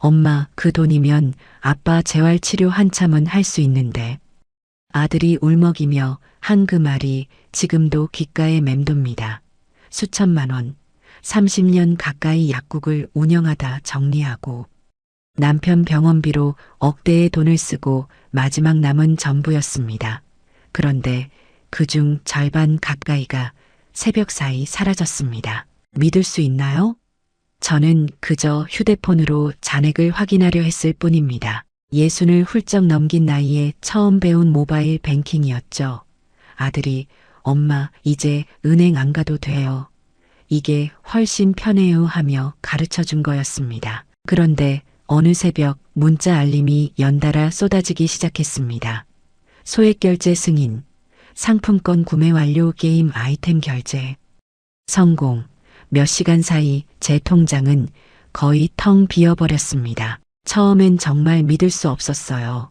엄마, 그 돈이면 아빠 재활치료 한참은 할 수 있는데. 아들이 울먹이며 한 그 말이 지금도 귓가에 맴돕니다. 수천만 원, 30년 가까이 약국을 운영하다 정리하고 남편 병원비로 억대의 돈을 쓰고 마지막 남은 전부였습니다. 그런데 그중 절반 가까이가 새벽 사이 사라졌습니다. 믿을 수 있나요? 저는 그저 휴대폰으로 잔액을 확인하려 했을 뿐입니다. 예순을 훌쩍 넘긴 나이에 처음 배운 모바일 뱅킹이었죠. 아들이 엄마 이제 은행 안 가도 돼요. 이게 훨씬 편해요 하며 가르쳐 준 거였습니다. 그런데 어느 새벽 문자 알림이 연달아 쏟아지기 시작했습니다. 소액 결제 승인, 상품권 구매 완료, 게임 아이템 결제, 성공. 몇 시간 사이 제 통장은 거의 텅 비어버렸습니다. 처음엔 정말 믿을 수 없었어요.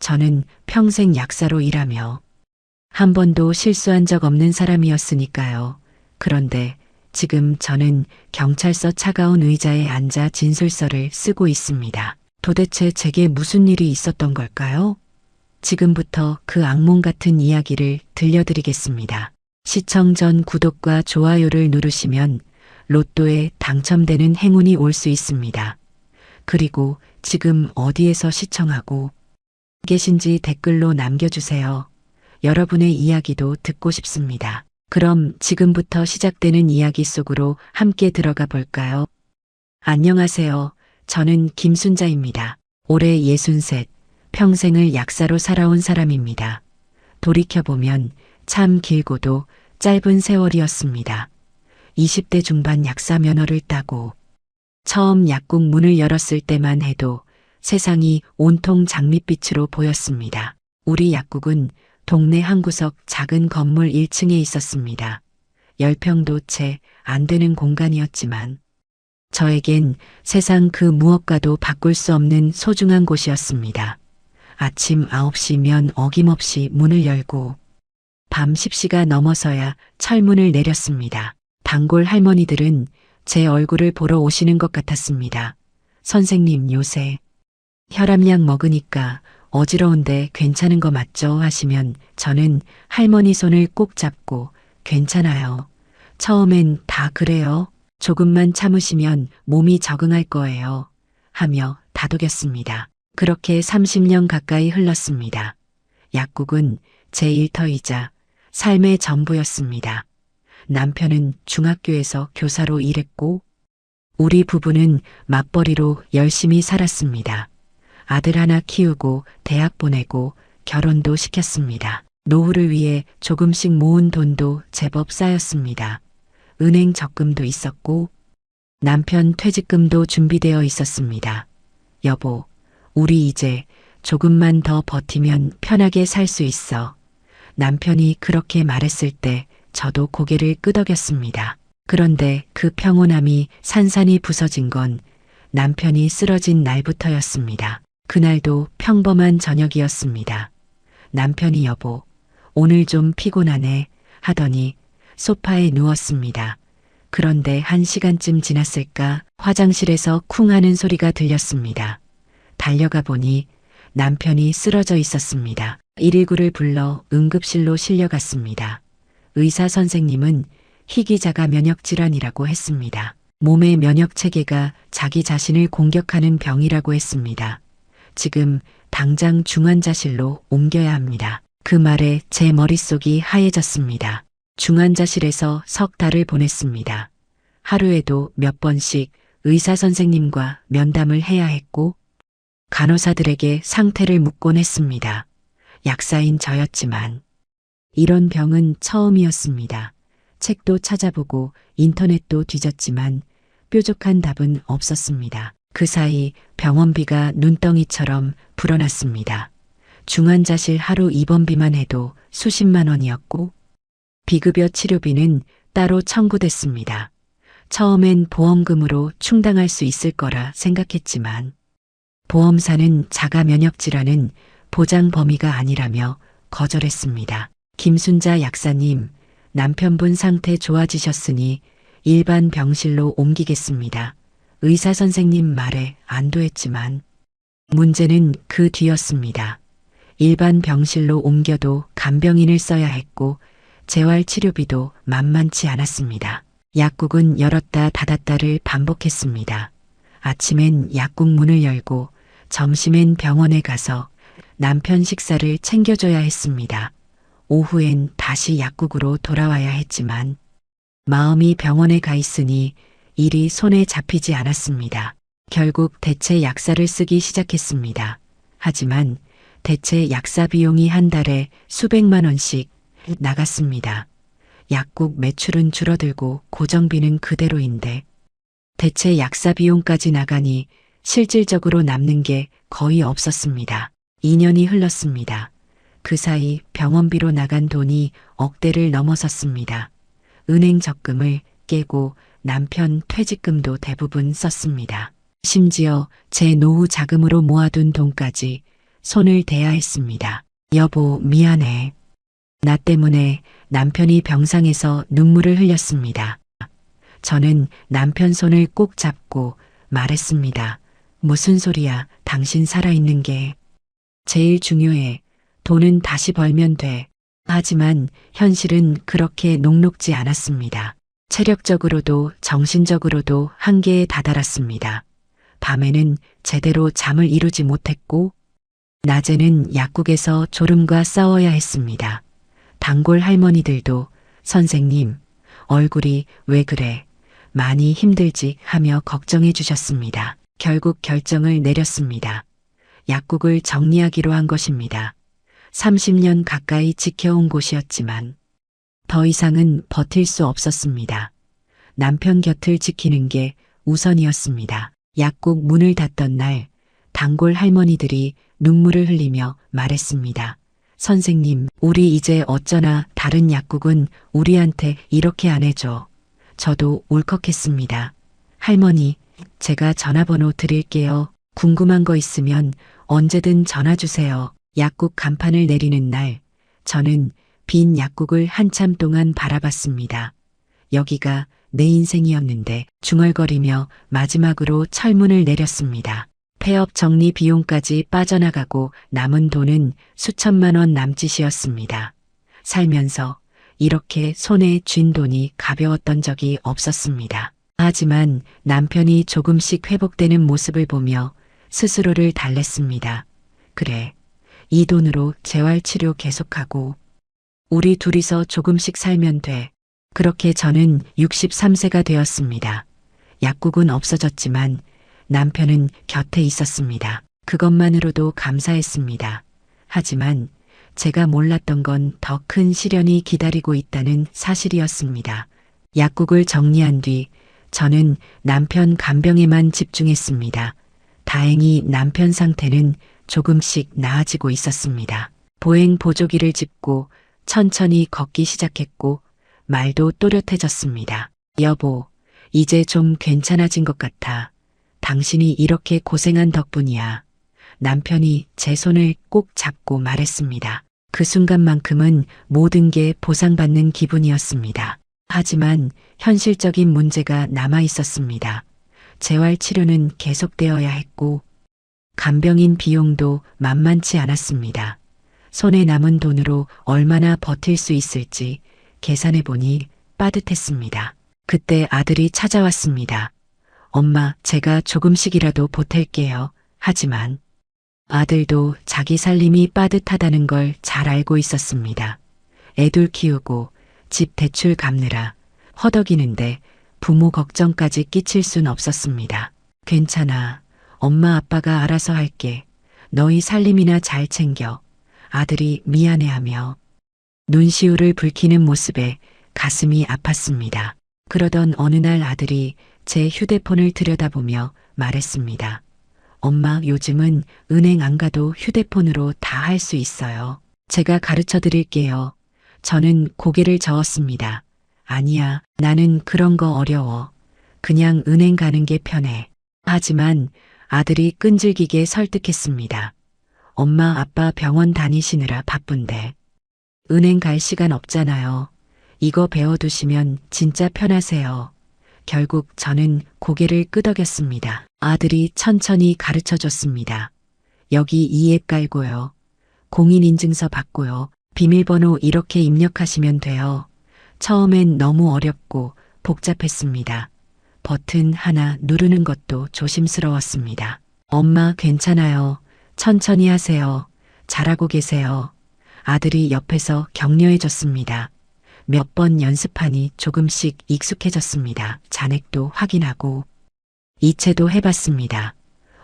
저는 평생 약사로 일하며 한 번도 실수한 적 없는 사람이었으니까요. 그런데 지금 저는 경찰서 차가운 의자에 앉아 진술서를 쓰고 있습니다. 도대체 제게 무슨 일이 있었던 걸까요? 지금부터 그 악몽 같은 이야기를 들려드리겠습니다. 시청 전 구독과 좋아요를 누르시면 로또에 당첨되는 행운이 올 수 있습니다. 그리고 지금 어디에서 시청하고 계신지 댓글로 남겨주세요. 여러분의 이야기도 듣고 싶습니다. 그럼 지금부터 시작되는 이야기 속으로 함께 들어가 볼까요? 안녕하세요. 저는 김순자입니다. 올해 63, 평생을 약사로 살아온 사람입니다. 돌이켜보면 참 길고도 짧은 세월이었습니다. 20대 중반 약사 면허를 따고 처음 약국 문을 열었을 때만 해도 세상이 온통 장밋빛으로 보였습니다. 우리 약국은 동네 한 구석 작은 건물 1층에 있었습니다. 10평도 채 안 되는 공간이었지만 저에겐 세상 그 무엇과도 바꿀 수 없는 소중한 곳이었습니다. 아침 9시면 어김없이 문을 열고 밤 10시가 넘어서야 철문을 내렸습니다. 단골 할머니들은 제 얼굴을 보러 오시는 것 같았습니다. 선생님 요새 혈압약 먹으니까 어지러운데 괜찮은 거 맞죠? 하시면 저는 할머니 손을 꼭 잡고 괜찮아요. 처음엔 다 그래요. 조금만 참으시면 몸이 적응할 거예요. 하며 다독였습니다. 그렇게 30년 가까이 흘렀습니다. 약국은 제 일터이자 삶의 전부였습니다. 남편은 중학교에서 교사로 일했고 우리 부부는 맞벌이로 열심히 살았습니다. 아들 하나 키우고 대학 보내고 결혼도 시켰습니다. 노후를 위해 조금씩 모은 돈도 제법 쌓였습니다. 은행 적금도 있었고 남편 퇴직금도 준비되어 있었습니다. 여보, 우리 이제 조금만 더 버티면 편하게 살 수 있어. 남편이 그렇게 말했을 때 저도 고개를 끄덕였습니다. 그런데 그 평온함이 산산이 부서진 건 남편이 쓰러진 날부터였습니다. 그날도 평범한 저녁이었습니다. 남편이 여보, 오늘 좀 피곤하네 하더니 소파에 누웠습니다. 그런데 1시간쯤 지났을까 화장실에서 쿵 하는 소리가 들렸습니다. 달려가 보니 남편이 쓰러져 있었습니다. 119를 불러 응급실로 실려갔습니다. 의사 선생님은 희귀자가 면역질환이라고 했습니다. 몸의 면역체계가 자기 자신을 공격하는 병이라고 했습니다. 지금 당장 중환자실로 옮겨야 합니다. 그 말에 제 머릿속이 하얘졌습니다. 중환자실에서 석 달을 보냈습니다. 하루에도 몇 번씩 의사 선생님과 면담을 해야 했고 간호사들에게 상태를 묻곤 했습니다. 약사인 저였지만 이런 병은 처음이었습니다. 책도 찾아보고 인터넷도 뒤졌지만 뾰족한 답은 없었습니다. 그 사이 병원비가 눈덩이처럼 불어났습니다. 중환자실 하루 입원비만 해도 수십만 원이었고 비급여 치료비는 따로 청구됐습니다. 처음엔 보험금으로 충당할 수 있을 거라 생각했지만 보험사는 자가 면역질환은 보장 범위가 아니라며 거절했습니다. 김순자 약사님, 남편분 상태 좋아지셨으니 일반 병실로 옮기겠습니다. 의사 선생님 말에 안도했지만 문제는 그 뒤였습니다. 일반 병실로 옮겨도 간병인을 써야 했고 재활치료비도 만만치 않았습니다. 약국은 열었다 닫았다를 반복했습니다. 아침엔 약국 문을 열고 점심엔 병원에 가서 남편 식사를 챙겨줘야 했습니다. 오후엔 다시 약국으로 돌아와야 했지만 마음이 병원에 가 있으니 일이 손에 잡히지 않았습니다. 결국 대체 약사를 쓰기 시작했습니다. 하지만 대체 약사 비용이 한 달에 수백만 원씩 나갔습니다. 약국 매출은 줄어들고 고정비는 그대로인데 대체 약사 비용까지 나가니 실질적으로 남는 게 거의 없었습니다. 2년이 흘렀습니다. 그 사이 병원비로 나간 돈이 억대를 넘어섰습니다. 은행 적금을 깨고 남편 퇴직금도 대부분 썼습니다. 심지어 제 노후 자금으로 모아둔 돈까지 손을 대야 했습니다. 여보, 미안해. 나 때문에 남편이 병상에서 눈물을 흘렸습니다. 저는 남편 손을 꼭 잡고 말했습니다. 무슨 소리야, 당신 살아있는 게 제일 중요해. 돈은 다시 벌면 돼. 하지만 현실은 그렇게 녹록지 않았습니다. 체력적으로도 정신적으로도 한계에 다다랐습니다. 밤에는 제대로 잠을 이루지 못했고 낮에는 약국에서 졸음과 싸워야 했습니다. 단골 할머니들도 선생님, 얼굴이 왜 그래? 많이 힘들지 하며 걱정해 주셨습니다. 결국 결정을 내렸습니다. 약국을 정리하기로 한 것입니다. 30년 가까이 지켜온 곳이었지만 더 이상은 버틸 수 없었습니다. 남편 곁을 지키는 게 우선이었습니다. 약국 문을 닫던 날 단골 할머니들이 눈물을 흘리며 말했습니다. 선생님, 우리 이제 어쩌나 다른 약국은 우리한테 이렇게 안 해줘. 저도 울컥했습니다. 할머니, 제가 전화번호 드릴게요. 궁금한 거 있으면 언제든 전화 주세요. 약국 간판을 내리는 날, 저는 빈 약국을 한참 동안 바라봤습니다. 여기가 내 인생이었는데 중얼거리며 마지막으로 철문을 내렸습니다. 폐업 정리 비용까지 빠져나가고 남은 돈은 수천만 원 남짓이었습니다. 살면서 이렇게 손에 쥔 돈이 가벼웠던 적이 없었습니다. 하지만 남편이 조금씩 회복되는 모습을 보며 스스로를 달랬습니다. 그래, 이 돈으로 재활치료 계속하고 우리 둘이서 조금씩 살면 돼. 그렇게 저는 63세가 되었습니다. 약국은 없어졌지만 남편은 곁에 있었습니다. 그것만으로도 감사했습니다. 하지만 제가 몰랐던 건 더 큰 시련이 기다리고 있다는 사실이었습니다. 약국을 정리한 뒤 저는 남편 간병에만 집중했습니다. 다행히 남편 상태는 조금씩 나아지고 있었습니다. 보행 보조기를 짚고 천천히 걷기 시작했고 말도 또렷해졌습니다. 여보, 이제 좀 괜찮아진 것 같아. 당신이 이렇게 고생한 덕분이야. 남편이 제 손을 꼭 잡고 말했습니다. 그 순간만큼은 모든 게 보상받는 기분이었습니다. 하지만 현실적인 문제가 남아 있었습니다. 재활치료는 계속되어야 했고 간병인 비용도 만만치 않았습니다. 손에 남은 돈으로 얼마나 버틸 수 있을지 계산해보니 빠듯했습니다. 그때 아들이 찾아왔습니다. 엄마, 제가 조금씩이라도 보탤게요. 하지만 아들도 자기 살림이 빠듯하다는 걸 잘 알고 있었습니다. 애들 키우고 집 대출 갚느라 허덕이는데 부모 걱정까지 끼칠 순 없었습니다. 괜찮아. 엄마 아빠가 알아서 할게. 너희 살림이나 잘 챙겨. 아들이 미안해하며 눈시울을 붉히는 모습에 가슴이 아팠습니다. 그러던 어느 날 아들이 제 휴대폰을 들여다보며 말했습니다. 엄마, 요즘은 은행 안 가도 휴대폰으로 다 할 수 있어요. 제가 가르쳐 드릴게요. 저는 고개를 저었습니다. 아니야, 나는 그런 거 어려워. 그냥 은행 가는 게 편해. 하지만 아들이 끈질기게 설득했습니다. 엄마, 아빠 병원 다니시느라 바쁜데 은행 갈 시간 없잖아요. 이거 배워두시면 진짜 편하세요. 결국 저는 고개를 끄덕였습니다. 아들이 천천히 가르쳐 줬습니다. 여기 이 앱 깔고요. 공인인증서 받고요. 비밀번호 이렇게 입력하시면 돼요. 처음엔 너무 어렵고 복잡했습니다. 버튼 하나 누르는 것도 조심스러웠습니다. 엄마 괜찮아요. 천천히 하세요. 잘하고 계세요. 아들이 옆에서 격려해 줬습니다. 몇 번 연습하니 조금씩 익숙해졌습니다. 잔액도 확인하고 이체도 해봤습니다.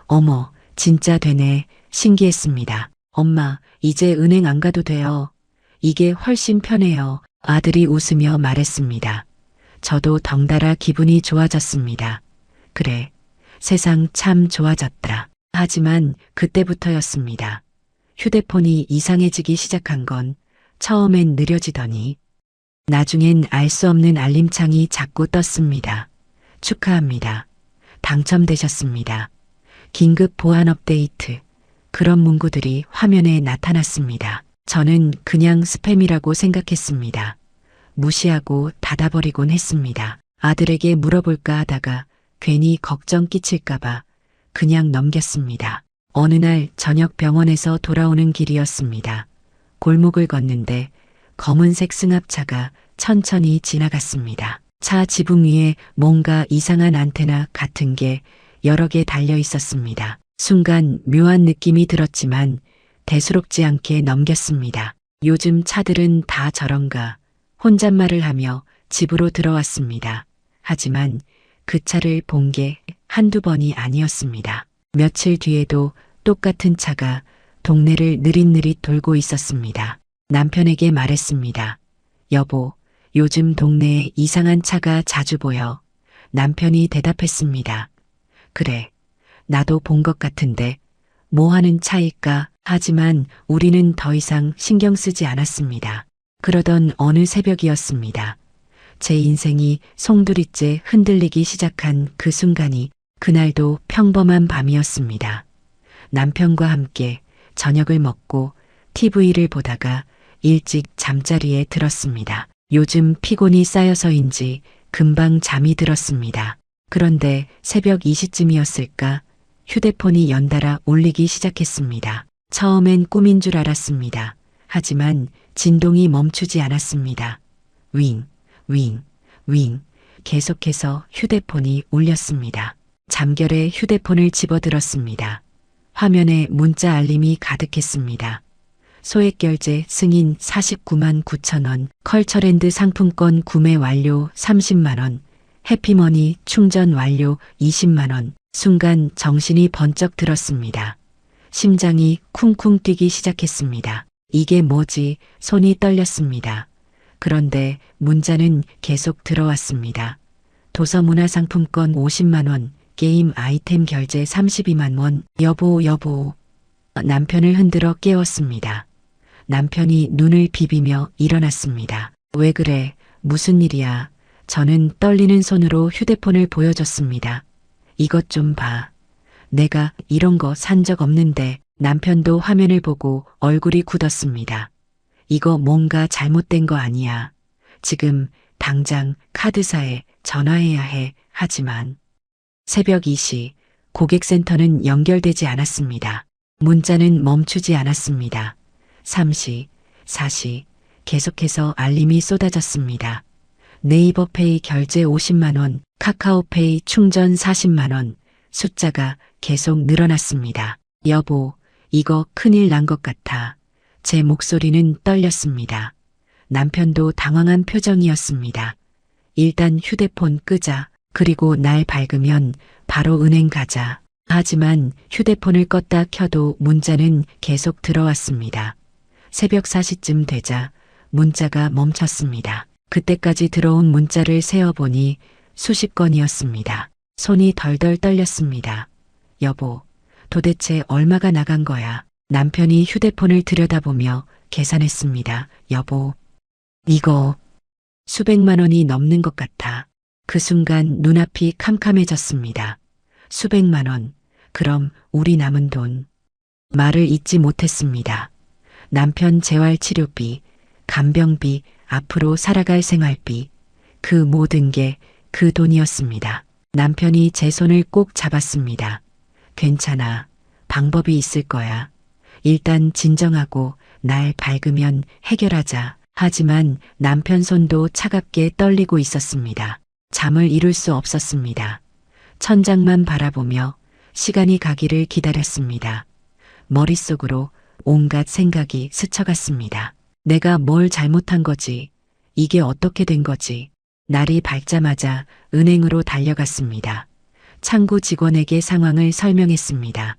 어머, 진짜 되네. 신기했습니다. 엄마, 이제 은행 안 가도 돼요. 이게 훨씬 편해요. 아들이 웃으며 말했습니다. 저도 덩달아 기분이 좋아졌습니다. 그래, 세상 참 좋아졌다. 하지만 그때부터였습니다. 휴대폰이 이상해지기 시작한 건 처음엔 느려지더니 나중엔 알 수 없는 알림창이 자꾸 떴습니다. 축하합니다. 당첨되셨습니다. 긴급 보안 업데이트. 그런 문구들이 화면에 나타났습니다. 저는 그냥 스팸이라고 생각했습니다. 무시하고 닫아버리곤 했습니다. 아들에게 물어볼까 하다가 괜히 걱정 끼칠까봐 그냥 넘겼습니다. 어느 날 저녁 병원에서 돌아오는 길이었습니다. 골목을 걷는데 검은색 승합차가 천천히 지나갔습니다. 차 지붕 위에 뭔가 이상한 안테나 같은 게 여러 개 달려 있었습니다. 순간 묘한 느낌이 들었지만 대수롭지 않게 넘겼습니다. 요즘 차들은 다 저런가 혼잣말을 하며 집으로 들어왔습니다. 하지만 그 차를 본 게 한두 번이 아니었습니다. 며칠 뒤에도 똑같은 차가 동네를 느릿느릿 돌고 있었습니다. 남편에게 말했습니다. 여보, 요즘 동네에 이상한 차가 자주 보여. 남편이 대답했습니다. 그래, 나도 본 것 같은데 뭐 하는 차일까? 하지만 우리는 더 이상 신경 쓰지 않았습니다. 그러던 어느 새벽이었습니다. 제 인생이 송두리째 흔들리기 시작한 그 순간이 그날도 평범한 밤이었습니다. 남편과 함께 저녁을 먹고 TV를 보다가 일찍 잠자리에 들었습니다. 요즘 피곤이 쌓여서인지 금방 잠이 들었습니다. 그런데 새벽 2시쯤이었을까 휴대폰이 연달아 울리기 시작했습니다. 처음엔 꿈인 줄 알았습니다. 하지만 진동이 멈추지 않았습니다. 윙, 윙, 윙 계속해서 휴대폰이 울렸습니다. 잠결에 휴대폰을 집어들었습니다. 화면에 문자 알림이 가득했습니다. 소액결제 승인 49만 9천 원, 컬처랜드 상품권 구매 완료 30만 원, 해피머니 충전 완료 20만 원. 순간 정신이 번쩍 들었습니다. 심장이 쿵쿵 뛰기 시작했습니다. 이게 뭐지? 손이 떨렸습니다. 그런데 문자는 계속 들어왔습니다. 도서문화상품권 50만 원, 게임 아이템 결제 32만 원, 여보. 남편을 흔들어 깨웠습니다. 남편이 눈을 비비며 일어났습니다. 왜 그래? 무슨 일이야? 저는 떨리는 손으로 휴대폰을 보여줬습니다. 이것 좀 봐. 내가 이런 거 산 적 없는데. 남편도 화면을 보고 얼굴이 굳었습니다. 이거 뭔가 잘못된 거 아니야. 지금 당장 카드사에 전화해야 해. 하지만 새벽 2시 고객센터는 연결되지 않았습니다. 문자는 멈추지 않았습니다. 3시, 4시 계속해서 알림이 쏟아졌습니다. 네이버페이 결제 50만 원, 카카오페이 충전 40만 원, 숫자가 계속 늘어났습니다. 여보, 이거 큰일 난 것 같아. 제 목소리는 떨렸습니다. 남편도 당황한 표정이었습니다. 일단 휴대폰 끄자. 그리고 날 밝으면 바로 은행 가자. 하지만 휴대폰을 껐다 켜도 문자는 계속 들어왔습니다. 새벽 4시쯤 되자 문자가 멈췄습니다. 그때까지 들어온 문자를 세어보니 수십 건이었습니다. 손이 덜덜 떨렸습니다. 여보, 도대체 얼마가 나간 거야? 남편이 휴대폰을 들여다보며 계산했습니다. 여보, 이거 수백만 원이 넘는 것 같아. 그 순간 눈앞이 캄캄해졌습니다. 수백만 원. 그럼 우리 남은 돈. 말을 잇지 못했습니다. 남편 재활치료비, 간병비, 앞으로 살아갈 생활비. 그 모든 게 그 돈이었습니다. 남편이 제 손을 꼭 잡았습니다. 괜찮아. 방법이 있을 거야. 일단 진정하고 날 밝으면 해결하자. 하지만 남편 손도 차갑게 떨리고 있었습니다. 잠을 이룰 수 없었습니다. 천장만 바라보며 시간이 가기를 기다렸습니다. 머릿속으로 온갖 생각이 스쳐갔습니다. 내가 뭘 잘못한 거지? 이게 어떻게 된 거지? 날이 밝자마자 은행으로 달려갔습니다. 창구 직원에게 상황을 설명했습니다.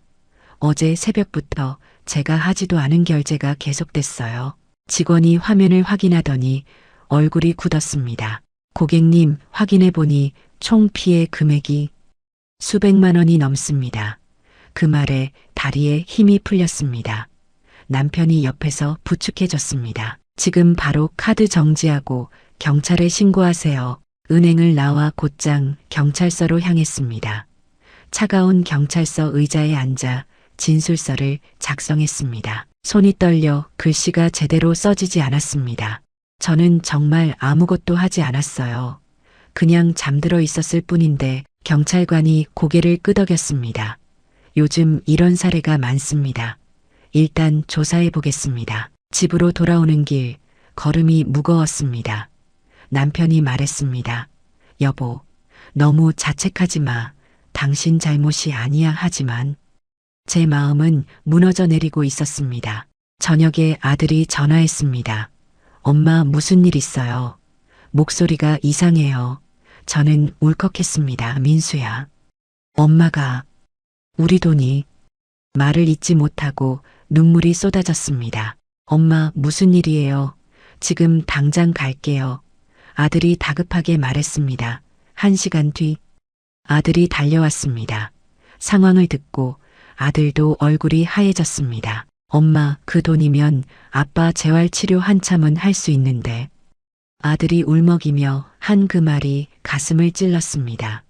어제 새벽부터 제가 하지도 않은 결제가 계속됐어요. 직원이 화면을 확인하더니 얼굴이 굳었습니다. 고객님, 확인해 보니 총 피해 금액이 수백만 원이 넘습니다. 그 말에 다리에 힘이 풀렸습니다. 남편이 옆에서 부축해줬습니다. 지금 바로 카드 정지하고 경찰에 신고하세요. 은행을 나와 곧장 경찰서로 향했습니다. 차가운 경찰서 의자에 앉아 진술서를 작성했습니다. 손이 떨려 글씨가 제대로 써지지 않았습니다. 저는 정말 아무것도 하지 않았어요. 그냥 잠들어 있었을 뿐인데 경찰관이 고개를 끄덕였습니다. 요즘 이런 사례가 많습니다. 일단 조사해 보겠습니다. 집으로 돌아오는 길 걸음이 무거웠습니다. 남편이 말했습니다. 여보, 너무 자책하지 마. 당신 잘못이 아니야. 하지만 제 마음은 무너져 내리고 있었습니다. 저녁에 아들이 전화했습니다. 엄마, 무슨 일 있어요? 목소리가 이상해요. 저는 울컥했습니다. 민수야. 엄마가 우리 돈이 말을 잇지 못하고 눈물이 쏟아졌습니다. 엄마, 무슨 일이에요? 지금 당장 갈게요. 아들이 다급하게 말했습니다. 1시간 뒤 아들이 달려왔습니다. 상황을 듣고 아들도 얼굴이 하얘졌습니다. 엄마, 그 돈이면 아빠 재활치료 한참은 할 수 있는데. 아들이 울먹이며 한 그 말이 가슴을 찔렀습니다.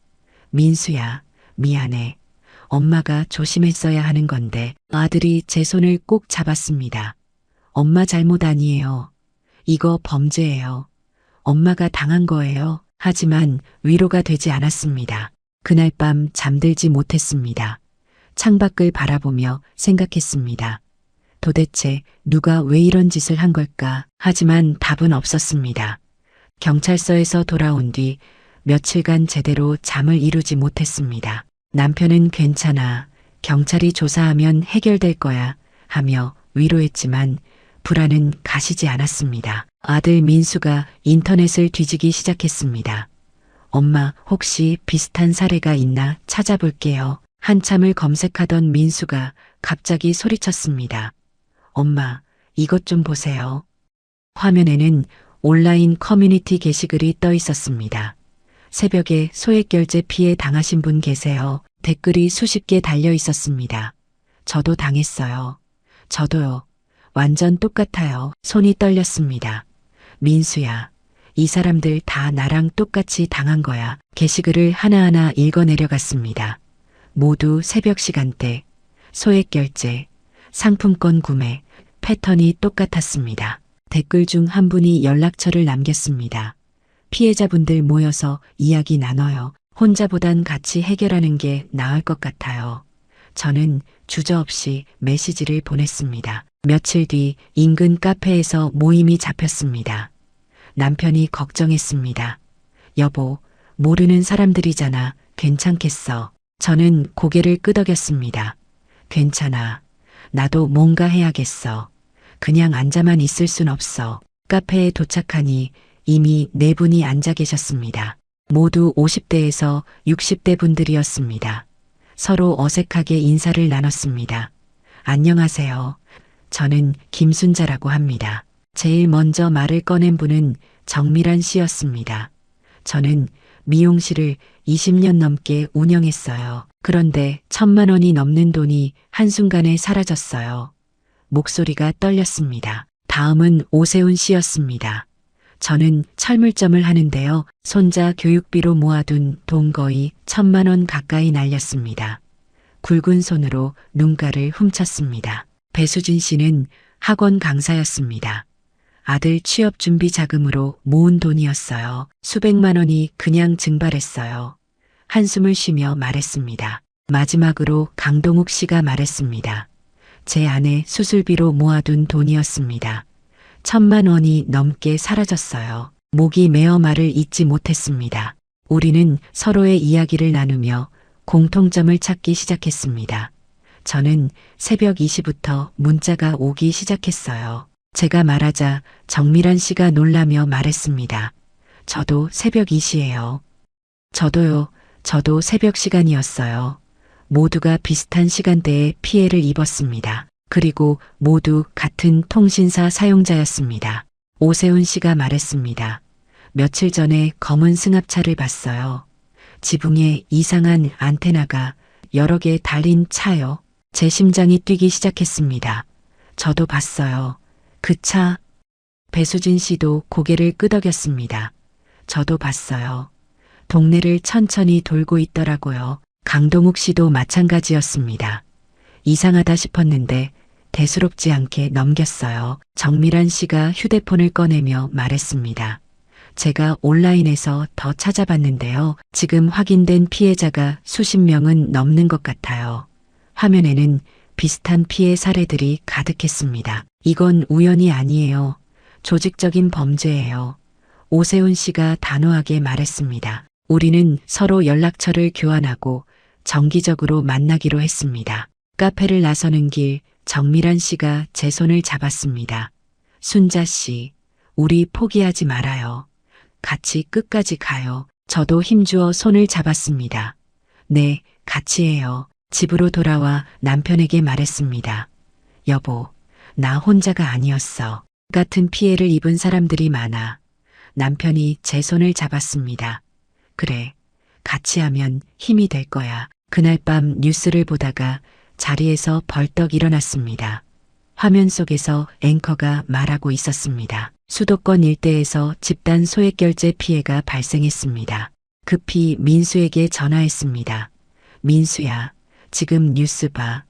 민수야, 미안해. 엄마가 조심했어야 하는 건데. 아들이 제 손을 꼭 잡았습니다. 엄마 잘못 아니에요. 이거 범죄예요. 엄마가 당한 거예요. 하지만 위로가 되지 않았습니다. 그날 밤 잠들지 못했습니다. 창밖을 바라보며 생각했습니다. 도대체 누가 왜 이런 짓을 한 걸까? 하지만 답은 없었습니다. 경찰서에서 돌아온 뒤 며칠간 제대로 잠을 이루지 못했습니다. 남편은 괜찮아. 경찰이 조사하면 해결될 거야 하며 위로했지만 불안은 가시지 않았습니다. 아들 민수가 인터넷을 뒤지기 시작했습니다. 엄마, 혹시 비슷한 사례가 있나 찾아볼게요. 한참을 검색하던 민수가 갑자기 소리쳤습니다. 엄마, 이것 좀 보세요. 화면에는 온라인 커뮤니티 게시글이 떠 있었습니다. 새벽에 소액결제 피해 당하신 분 계세요. 댓글이 수십 개 달려 있었습니다. 저도 당했어요. 저도요. 완전 똑같아요. 손이 떨렸습니다. 민수야, 이 사람들 다 나랑 똑같이 당한 거야. 게시글을 하나하나 읽어내려갔습니다. 모두 새벽 시간대, 소액결제, 상품권 구매, 패턴이 똑같았습니다. 댓글 중 한 분이 연락처를 남겼습니다. 피해자분들 모여서 이야기 나눠요. 혼자보단 같이 해결하는 게 나을 것 같아요. 저는 주저없이 메시지를 보냈습니다. 며칠 뒤 인근 카페에서 모임이 잡혔습니다. 남편이 걱정했습니다. 여보, 모르는 사람들이잖아. 괜찮겠어. 저는 고개를 끄덕였습니다. 괜찮아. 나도 뭔가 해야겠어. 그냥 앉아만 있을 순 없어. 카페에 도착하니 이미 4분이 앉아 계셨습니다. 모두 50대에서 60대 분들이었습니다. 서로 어색하게 인사를 나눴습니다. 안녕하세요. 저는 김순자라고 합니다. 제일 먼저 말을 꺼낸 분은 정미란 씨였습니다. 저는 미용실을 20년 넘게 운영했어요. 그런데 1,000만 원이 넘는 돈이 한순간에 사라졌어요. 목소리가 떨렸습니다. 다음은 오세훈 씨였습니다. 저는 철물점을 하는데요. 손자 교육비로 모아둔 돈 거의 1,000만 원 가까이 날렸습니다. 굵은 손으로 눈가를 훔쳤습니다. 배수진 씨는 학원 강사였습니다. 아들 취업 준비 자금으로 모은 돈이었어요. 수백만 원이 그냥 증발했어요. 한숨을 쉬며 말했습니다. 마지막으로 강동욱 씨가 말했습니다. 제 아내 수술비로 모아둔 돈이었습니다. 1,000만 원이 넘게 사라졌어요. 목이 메어 말을 잇지 못했습니다. 우리는 서로의 이야기를 나누며 공통점을 찾기 시작했습니다. 저는 새벽 2시부터 문자가 오기 시작했어요. 제가 말하자 정미란 씨가 놀라며 말했습니다. 저도 새벽 2시예요. 저도요. 저도 새벽 시간이었어요. 모두가 비슷한 시간대에 피해를 입었습니다. 그리고 모두 같은 통신사 사용자였습니다. 오세훈 씨가 말했습니다. 며칠 전에 검은 승합차를 봤어요. 지붕에 이상한 안테나가 여러 개 달린 차요. 제 심장이 뛰기 시작했습니다. 저도 봤어요. 그 차. 배수진 씨도 고개를 끄덕였습니다. 저도 봤어요. 동네를 천천히 돌고 있더라고요. 강동욱 씨도 마찬가지였습니다. 이상하다 싶었는데 대수롭지 않게 넘겼어요. 정미란 씨가 휴대폰을 꺼내며 말했습니다. 제가 온라인에서 더 찾아봤는데요. 지금 확인된 피해자가 수십 명은 넘는 것 같아요. 화면에는 비슷한 피해 사례들이 가득했습니다. 이건 우연이 아니에요. 조직적인 범죄예요. 오세훈 씨가 단호하게 말했습니다. 우리는 서로 연락처를 교환하고 정기적으로 만나기로 했습니다. 카페를 나서는 길 정미란 씨가 제 손을 잡았습니다. 순자 씨, 우리 포기하지 말아요. 같이 끝까지 가요. 저도 힘주어 손을 잡았습니다. 네, 같이 해요. 집으로 돌아와 남편에게 말했습니다. 여보, 나 혼자가 아니었어. 같은 피해를 입은 사람들이 많아. 남편이 제 손을 잡았습니다. 그래, 같이 하면 힘이 될 거야. 그날 밤 뉴스를 보다가 자리에서 벌떡 일어났습니다. 화면 속에서 앵커가 말하고 있었습니다. 수도권 일대에서 집단 소액결제 피해가 발생했습니다. 급히 민수에게 전화했습니다. 민수야, 지금 뉴스 봐.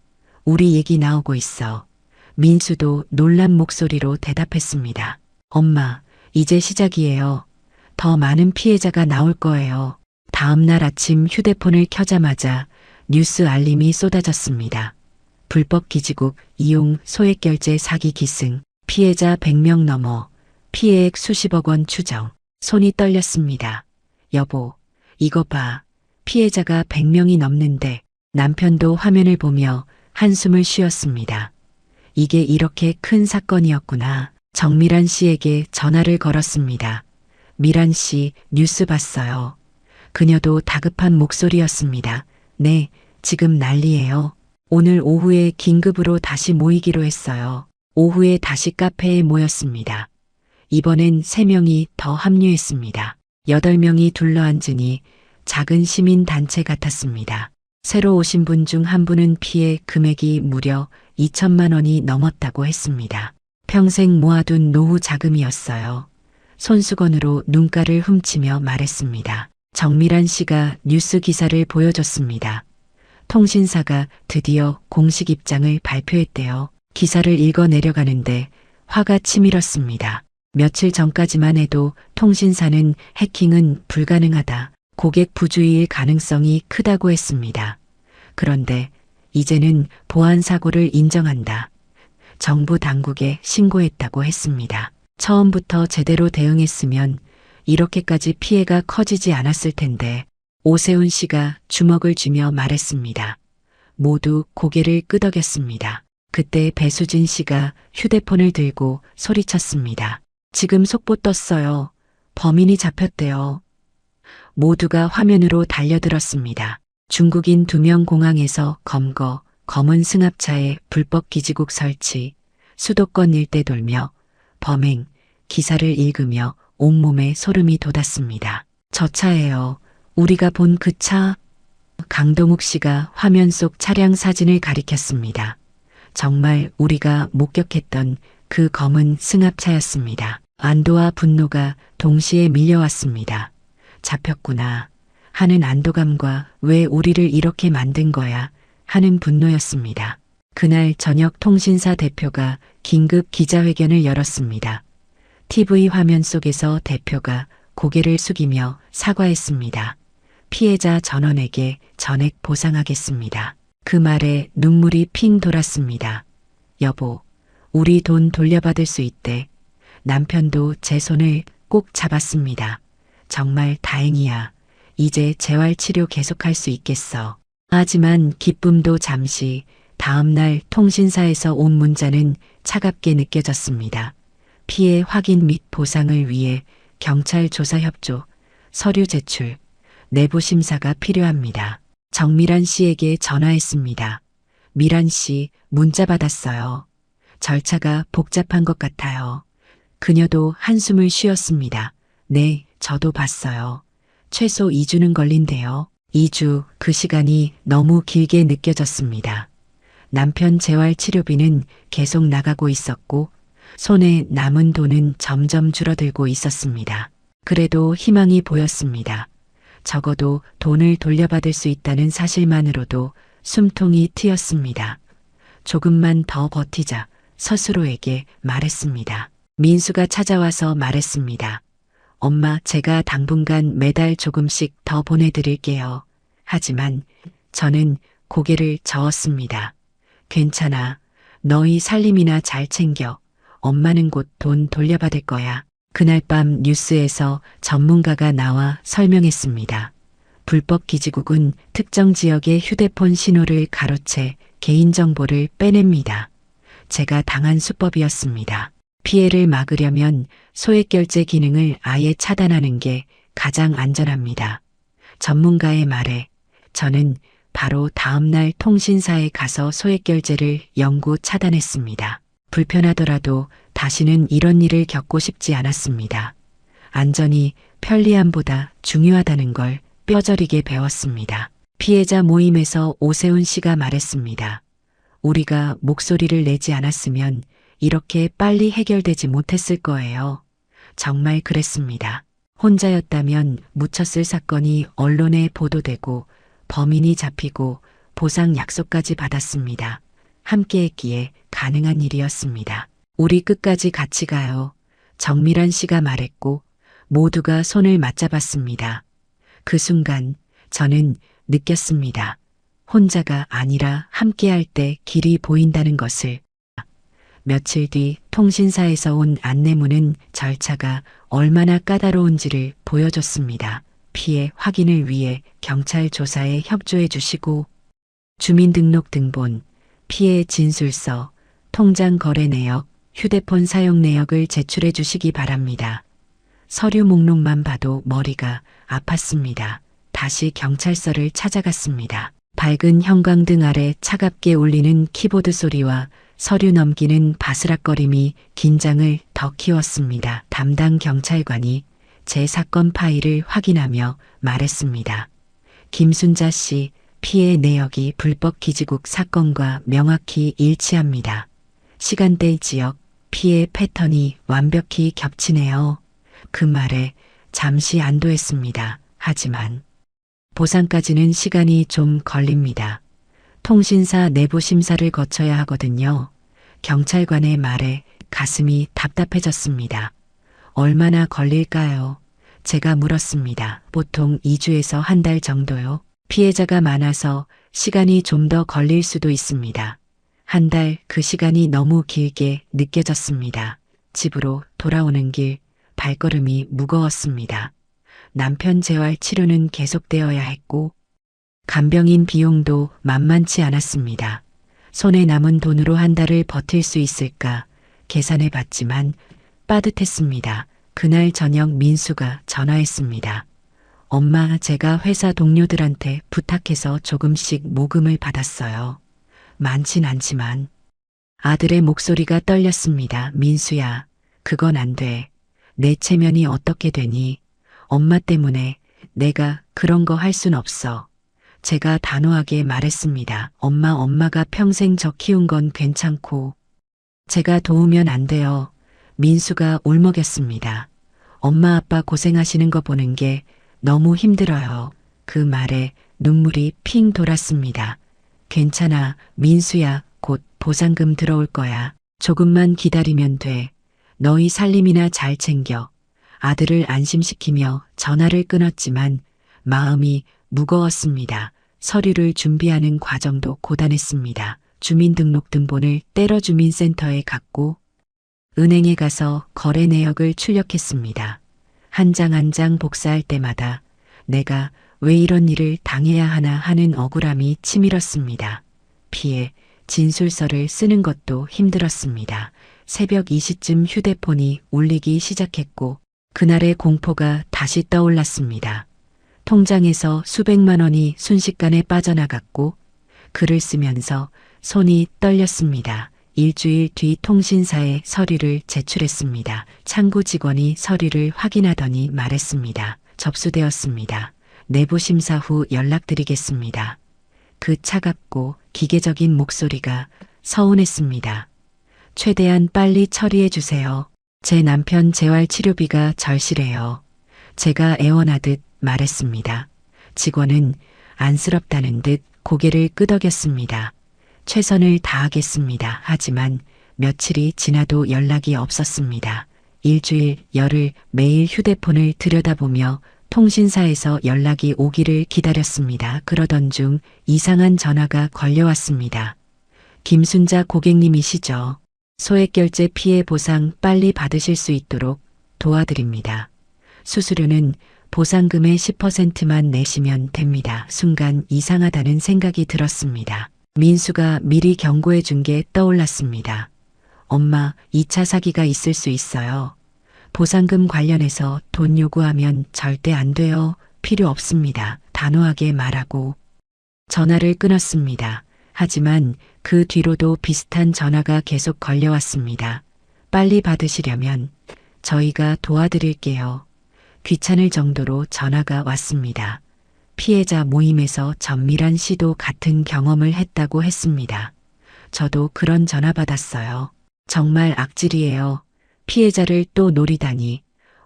우리 얘기 나오고 있어. 민수도 놀란 목소리로 대답했습니다. 엄마, 이제 시작이에요. 더 많은 피해자가 나올 거예요. 다음 날 아침 휴대폰을 켜자마자 뉴스 알림이 쏟아졌습니다. 불법 기지국 이용 소액결제 사기 기승, 피해자 100명 넘어, 피해액 수십억 원 추정. 손이 떨렸습니다. 여보, 이거 봐. 피해자가 100명이 넘는데 남편도 화면을 보며 한숨을 쉬었습니다. 이게 이렇게 큰 사건이었구나. 정미란 씨에게 전화를 걸었습니다. 미란 씨, 뉴스 봤어요. 그녀도 다급한 목소리였습니다. 네, 지금 난리예요. 오늘 오후에 긴급으로 다시 모이기로 했어요. 오후에 다시 카페에 모였습니다. 이번엔 3명이 더 합류했습니다. 8명이 둘러앉으니 작은 시민단체 같았습니다. 새로 오신 분 중 한 분은 피해 금액이 무려 2천만 원이 넘었다고 했습니다. 평생 모아둔 노후 자금이었어요. 손수건으로 눈가를 훔치며 말했습니다. 정미란 씨가 뉴스 기사를 보여줬습니다. 통신사가 드디어 공식 입장을 발표했대요. 기사를 읽어 내려가는데 화가 치밀었습니다. 며칠 전까지만 해도 통신사는 해킹은 불가능하다. 고객 부주의일 가능성이 크다고 했습니다. 그런데 이제는 보안 사고를 인정한다. 정부 당국에 신고했다고 했습니다. 처음부터 제대로 대응했으면 이렇게까지 피해가 커지지 않았을 텐데 오세훈 씨가 주먹을 쥐며 말했습니다. 모두 고개를 끄덕였습니다. 그때 배수진 씨가 휴대폰을 들고 소리쳤습니다. 지금 속보 떴어요. 범인이 잡혔대요. 모두가 화면으로 달려들었습니다. 중국인 2명 공항에서 검거, 검은 승합차에 불법 기지국 설치, 수도권 일대 돌며 범행, 기사를 읽으며 온몸에 소름이 돋았습니다. 저 차예요. 우리가 본 그 차. 강동욱 씨가 화면 속 차량 사진을 가리켰습니다. 정말 우리가 목격했던 그 검은 승합차였습니다. 안도와 분노가 동시에 밀려왔습니다. 잡혔구나 하는 안도감과 왜 우리를 이렇게 만든 거야 하는 분노였습니다. 그날 저녁 통신사 대표가 긴급 기자회견을 열었습니다. TV 화면 속에서 대표가 고개를 숙이며 사과했습니다. 피해자 전원에게 전액 보상하겠습니다. 그 말에 눈물이 핑 돌았습니다. 여보, 우리 돈 돌려받을 수 있대. 남편도 제 손을 꼭 잡았습니다. 정말 다행이야. 이제 재활치료 계속할 수 있겠어. 하지만 기쁨도 잠시, 다음날 통신사에서 온 문자는 차갑게 느껴졌습니다. 피해 확인 및 보상을 위해 경찰 조사 협조, 서류 제출, 내부 심사가 필요합니다. 정미란 씨에게 전화했습니다. 미란 씨, 문자 받았어요. 절차가 복잡한 것 같아요. 그녀도 한숨을 쉬었습니다. 네, 저도 봤어요. 최소 2주는 걸린대요. 2주, 그 시간이 너무 길게 느껴졌습니다. 남편 재활치료비는 계속 나가고 있었고 손에 남은 돈은 점점 줄어들고 있었습니다. 그래도 희망이 보였습니다. 적어도 돈을 돌려받을 수 있다는 사실만으로도 숨통이 트였습니다. 조금만 더 버티자 스스로에게 말했습니다. 민수가 찾아와서 말했습니다. 엄마, 제가 당분간 매달 조금씩 더 보내드릴게요. 하지만 저는 고개를 저었습니다. 괜찮아. 너희 살림이나 잘 챙겨. 엄마는 곧 돈 돌려받을 거야. 그날 밤 뉴스에서 전문가가 나와 설명했습니다. 불법 기지국은 특정 지역의 휴대폰 신호를 가로채 개인정보를 빼냅니다. 제가 당한 수법이었습니다. 피해를 막으려면 소액결제 기능을 아예 차단하는 게 가장 안전합니다. 전문가의 말에 저는 바로 다음날 통신사에 가서 소액결제를 영구 차단했습니다. 불편하더라도 다시는 이런 일을 겪고 싶지 않았습니다. 안전이 편리함보다 중요하다는 걸 뼈저리게 배웠습니다. 피해자 모임에서 오세훈 씨가 말했습니다. 우리가 목소리를 내지 않았으면 이렇게 빨리 해결되지 못했을 거예요. 정말 그랬습니다. 혼자였다면 묻혔을 사건이 언론에 보도되고 범인이 잡히고 보상 약속까지 받았습니다. 함께했기에 가능한 일이었습니다. 우리 끝까지 같이 가요. 정미란 씨가 말했고 모두가 손을 맞잡았습니다. 그 순간 저는 느꼈습니다. 혼자가 아니라 함께할 때 길이 보인다는 것을. 며칠 뒤 통신사에서 온 안내문은 절차가 얼마나 까다로운지를 보여줬습니다. 피해 확인을 위해 경찰 조사에 협조해 주시고 주민등록 등본, 피해 진술서, 통장 거래 내역, 휴대폰 사용 내역을 제출해 주시기 바랍니다. 서류 목록만 봐도 머리가 아팠습니다. 다시 경찰서를 찾아갔습니다. 밝은 형광등 아래 차갑게 울리는 키보드 소리와 서류 넘기는 바스락거림이 긴장을 더 키웠습니다. 담당 경찰관이 제 사건 파일을 확인하며 말했습니다. 김순자 씨, 피해 내역이 불법 기지국 사건과 명확히 일치합니다. 시간대, 지역, 피해 패턴이 완벽히 겹치네요. 그 말에 잠시 안도했습니다. 하지만 보상까지는 시간이 좀 걸립니다. 통신사 내부 심사를 거쳐야 하거든요. 경찰관의 말에 가슴이 답답해졌습니다. 얼마나 걸릴까요? 제가 물었습니다. 보통 2주에서 한 달 정도요. 피해자가 많아서 시간이 좀 더 걸릴 수도 있습니다. 한 달, 그 시간이 너무 길게 느껴졌습니다. 집으로 돌아오는 길 발걸음이 무거웠습니다. 남편 재활 치료는 계속되어야 했고 간병인 비용도 만만치 않았습니다. 손에 남은 돈으로 한 달을 버틸 수 있을까 계산해 봤지만 빠듯했습니다. 그날 저녁 민수가 전화했습니다. 엄마, 제가 회사 동료들한테 부탁해서 조금씩 모금을 받았어요. 많진 않지만. 아들의 목소리가 떨렸습니다. 민수야, 그건 안 돼. 내 체면이 어떻게 되니? 엄마 때문에 내가 그런 거 할 순 없어. 제가 단호하게 말했습니다. 엄마가 평생 저 키운 건 괜찮고 제가 도우면 안 돼요. 민수가 울먹였습니다. 엄마 아빠 고생하시는 거 보는 게 너무 힘들어요. 그 말에 눈물이 핑 돌았습니다. 괜찮아, 민수야. 곧 보상금 들어올 거야. 조금만 기다리면 돼. 너희 살림이나 잘 챙겨. 아들을 안심시키며 전화를 끊었지만 마음이 무거웠습니다. 서류를 준비하는 과정도 고단했습니다. 주민등록 등본을 떼러 주민센터에 갔고 은행에 가서 거래 내역을 출력했습니다. 한 장 한 장 복사할 때마다 내가 왜 이런 일을 당해야 하나 하는 억울함이 치밀었습니다. 피해 진술서를 쓰는 것도 힘들었습니다. 새벽 2시쯤 휴대폰이 울리기 시작했고 그날의 공포가 다시 떠올랐습니다. 통장에서 수백만 원이 순식간에 빠져나갔고 글을 쓰면서 손이 떨렸습니다. 일주일 뒤 통신사에 서류를 제출했습니다. 창구 직원이 서류를 확인하더니 말했습니다. 접수되었습니다. 내부 심사 후 연락드리겠습니다. 그 차갑고 기계적인 목소리가 서운했습니다. 최대한 빨리 처리해 주세요. 제 남편 재활치료비가 절실해요. 제가 애원하듯 말했습니다. 직원은 안쓰럽다는 듯 고개를 끄덕였습니다. 최선을 다하겠습니다. 하지만 며칠이 지나도 연락이 없었습니다. 일주일, 열흘 매일 휴대폰을 들여다보며 통신사에서 연락이 오기를 기다렸습니다. 그러던 중 이상한 전화가 걸려왔습니다. 김순자 고객님이시죠? 소액결제 피해 보상 빨리 받으실 수 있도록 도와드립니다. 수수료는 보상금의 10%만 내시면 됩니다. 순간 이상하다는 생각이 들었습니다. 민수가 미리 경고해 준 게 떠올랐습니다. 엄마, 2차 사기가 있을 수 있어요. 보상금 관련해서 돈 요구하면 절대 안 돼요. 필요 없습니다. 단호하게 말하고 전화를 끊었습니다. 하지만 그 뒤로도 비슷한 전화가 계속 걸려왔습니다. 빨리 받으시려면 저희가 도와드릴게요. 귀찮을 정도로 전화가 왔습니다. 피해자 모임에서 전밀한 씨도 같은 경험을 했다고 했습니다. 저도 그런 전화 받았어요. 정말 악질이에요. 피해자를 또 노리다니.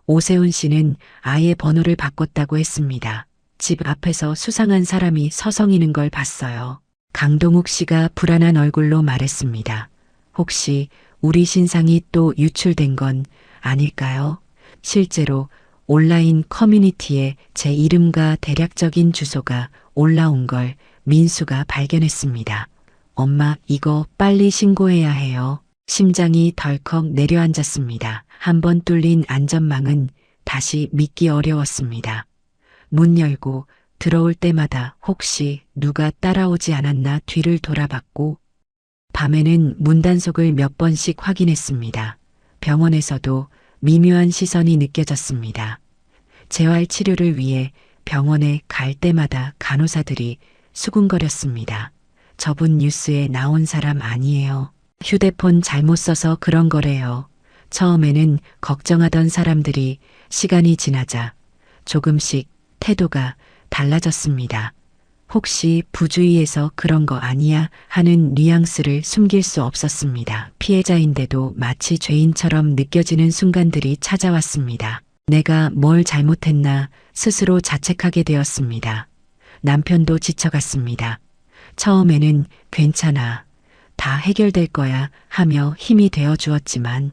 오세훈 씨는 아예 번호를 바꿨다고 했습니다. 집 앞에서 수상한 사람이 서성이는 걸 봤어요. 강동욱 씨가 불안한 얼굴로 말했습니다. 혹시 우리 신상이 또 유출된 건 아닐까요? 실제로 온라인 커뮤니티에 제 이름과 대략적인 주소가 올라온 걸 민수가 발견했습니다. 엄마, 이거 빨리 신고해야 해요. 심장이 덜컥 내려앉았습니다. 한번 뚫린 안전망은 다시 믿기 어려웠습니다. 문 열고 들어올 때마다 혹시 누가 따라오지 않았나 뒤를 돌아봤고 밤에는 문단속을 몇 번씩 확인했습니다. 병원에서도 미묘한 시선이 느껴졌습니다. 재활치료를 위해 병원에 갈 때마다 간호사들이 수군거렸습니다. 저분 뉴스에 나온 사람 아니에요. 휴대폰 잘못 써서 그런 거래요. 처음에는 걱정하던 사람들이 시간이 지나자 조금씩 태도가 달라졌습니다. 혹시 부주의해서 그런 거 아니야 하는 뉘앙스를 숨길 수 없었습니다. 피해자인데도 마치 죄인처럼 느껴지는 순간들이 찾아왔습니다. 내가 뭘 잘못했나 스스로 자책하게 되었습니다. 남편도 지쳐갔습니다. 처음에는 괜찮아, 다 해결될 거야 하며 힘이 되어 주었지만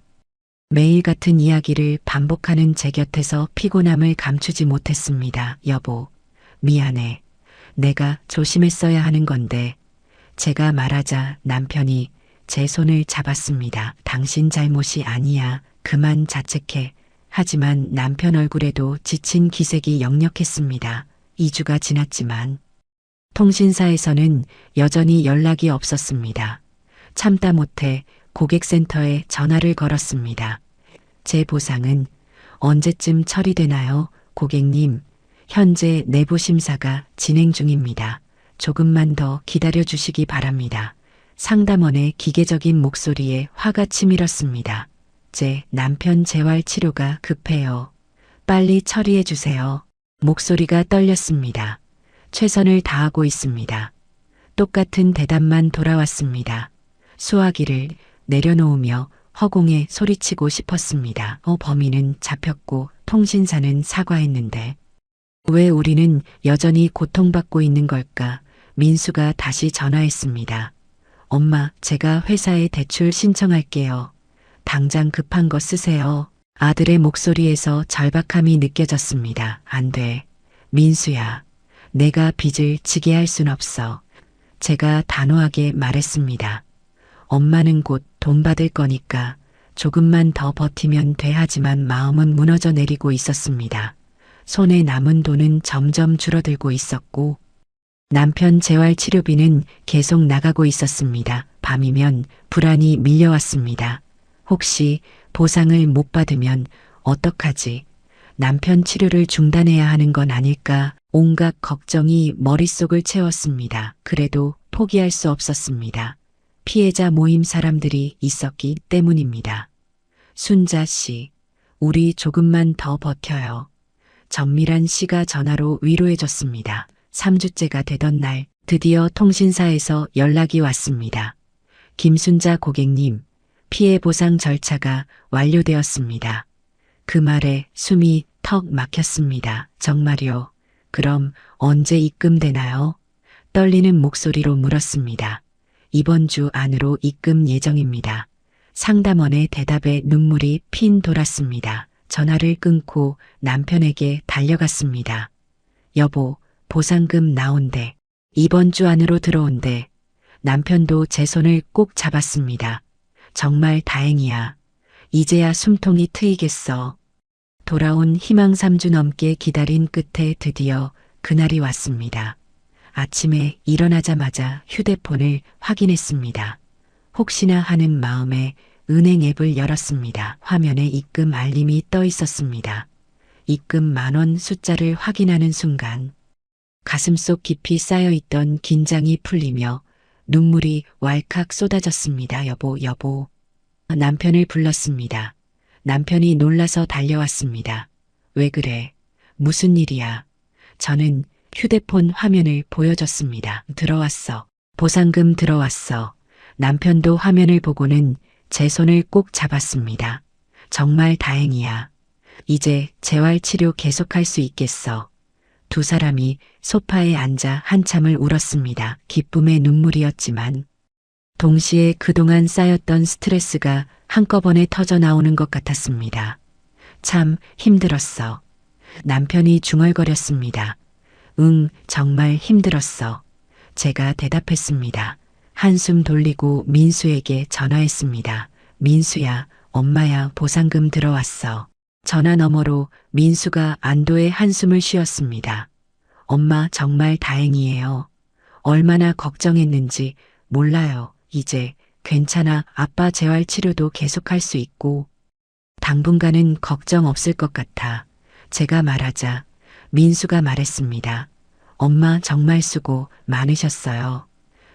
매일 같은 이야기를 반복하는 제 곁에서 피곤함을 감추지 못했습니다. 여보, 미안해. 내가 조심했어야 하는 건데. 제가 말하자 남편이 제 손을 잡았습니다. 당신 잘못이 아니야. 그만 자책해. 하지만 남편 얼굴에도 지친 기색이 역력했습니다. 2주가 지났지만 통신사에서는 여전히 연락이 없었습니다. 참다 못해 고객센터에 전화를 걸었습니다. 제 보상은 언제쯤 처리되나요? 고객님, 현재 내부 심사가 진행 중입니다. 조금만 더 기다려 주시기 바랍니다. 상담원의 기계적인 목소리에 화가 치밀었습니다. 제 남편 재활 치료가 급해요. 빨리 처리해 주세요. 목소리가 떨렸습니다. 최선을 다하고 있습니다. 똑같은 대답만 돌아왔습니다. 수화기를 내려놓으며 허공에 소리치고 싶었습니다. 범인은 잡혔고 통신사는 사과했는데 왜 우리는 여전히 고통받고 있는 걸까? 민수가 다시 전화했습니다. 엄마, 제가 회사에 대출 신청할게요. 당장 급한 거 쓰세요. 아들의 목소리에서 절박함이 느껴졌습니다. 안 돼. 민수야. 내가 빚을 지게 할 순 없어. 제가 단호하게 말했습니다. 엄마는 곧 돈 받을 거니까 조금만 더 버티면 돼 하지만 마음은 무너져 내리고 있었습니다. 손에 남은 돈은 점점 줄어들고 있었고 남편 재활 치료비는 계속 나가고 있었습니다. 밤이면 불안이 밀려왔습니다. 혹시 보상을 못 받으면 어떡하지? 남편 치료를 중단해야 하는 건 아닐까? 온갖 걱정이 머릿속을 채웠습니다. 그래도 포기할 수 없었습니다. 피해자 모임 사람들이 있었기 때문입니다. 순자 씨, 우리 조금만 더 버텨요. 정밀한 씨가 전화로 위로해줬습니다. 3주째가 되던 날 드디어 통신사에서 연락이 왔습니다. 김순자 고객님, 피해 보상 절차가 완료되었습니다. 그 말에 숨이 턱 막혔습니다. 정말요? 그럼 언제 입금되나요? 떨리는 목소리로 물었습니다. 이번 주 안으로 입금 예정입니다. 상담원의 대답에 눈물이 핀 돌았습니다. 전화를 끊고 남편에게 달려갔습니다. 여보, 보상금 나온대. 이번 주 안으로 들어온대. 남편도 제 손을 꼭 잡았습니다. 정말 다행이야. 이제야 숨통이 트이겠어. 돌아온 희망 3주 넘게 기다린 끝에 드디어 그날이 왔습니다. 아침에 일어나자마자 휴대폰을 확인했습니다. 혹시나 하는 마음에 은행 앱을 열었습니다. 화면에 입금 알림이 떠 있었습니다. 입금 10,000원 숫자를 확인하는 순간 가슴속 깊이 쌓여있던 긴장이 풀리며 눈물이 왈칵 쏟아졌습니다. 여보. 남편을 불렀습니다. 남편이 놀라서 달려왔습니다. 왜 그래? 무슨 일이야? 저는 휴대폰 화면을 보여줬습니다. 들어왔어. 보상금 들어왔어. 남편도 화면을 보고는 제 손을 꼭 잡았습니다. 정말 다행이야. 이제 재활치료 계속할 수 있겠어. 두 사람이 소파에 앉아 한참을 울었습니다. 기쁨의 눈물이었지만 동시에 그동안 쌓였던 스트레스가 한꺼번에 터져 나오는 것 같았습니다. 참 힘들었어. 남편이 중얼거렸습니다. 응, 정말 힘들었어. 제가 대답했습니다. 한숨 돌리고 민수에게 전화했습니다. 민수야, 엄마야, 보상금 들어왔어. 전화 너머로 민수가 안도의 한숨을 쉬었습니다. 엄마 정말 다행이에요. 얼마나 걱정했는지 몰라요. 이제 괜찮아. 아빠 재활치료도 계속할 수 있고 당분간은 걱정 없을 것 같아. 제가 말하자 민수가 말했습니다. 엄마 정말 수고 많으셨어요.